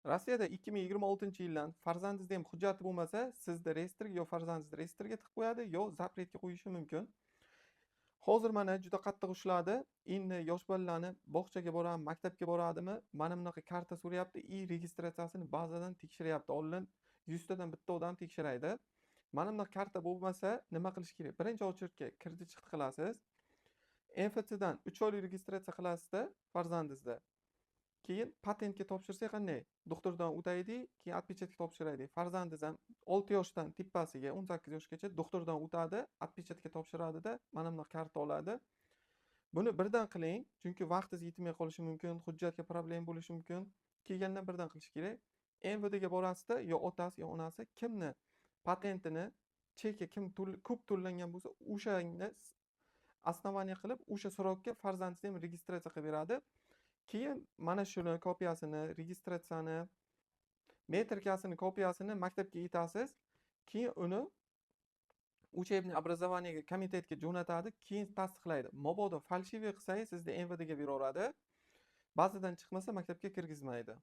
Rossiyada 2026-yildan farzandingizda ham hujjati bo'lmasa, sizni reyestrga yo farzandingizni reyestrga tiqib qo'yadi, yo zapretga qo'yishi mumkin. Hozir mana juda qattiq ushladi. Endi yosh bolalarni bog'chaga boradimi, maktabga boradimi, mana bunaqa karta so'rayapti, registratsiyasini bazadan tekshiryapti. Oldin 100 tadan bitta odam tekshiraydi. Mana bunaqa karta bo'lmasa, nima qilish kerak? Birinchi очередga kirdi chiqdi qilasiz. MFCdan 3 oylik registratsiya qilasizda farzandingizni. Keyin patentga topshirsak qanday? Doktordan o'taydi, keyin отпечатка topshiraydi. Farzandingiz ham 6 yoshdan tippasiga 18 yoshgacha doktordan o'tadi, отпечатка topshiradi-da, mana bunaqa karta oladi. Buni birdan qiling, chunki vaqtingiz yetmay qolishi mumkin, hujjatga problem bo'lishi mumkin. Kelgandan birdan qilish kerak. MVDga borasizda, yo otasi, yo onasi kimni patentini cheki ko'p to'langan bo'lsa, o'shani основание qilib, o'sha so'rovga farzandingizni ham registratsiya qilib beradi. Keyin mana shuni kopiyasini, registratsiyani, metrikasini kopiyasini maktabga yetasiz. Keyin uni учебный образованиеga komitetga jo'natadi, keyin tasdiqlaydi. Mabodo falshiviy qilsangiz sizni MVDga beraveradi. Bazadan chiqmasa maktabga kirgizmaydi.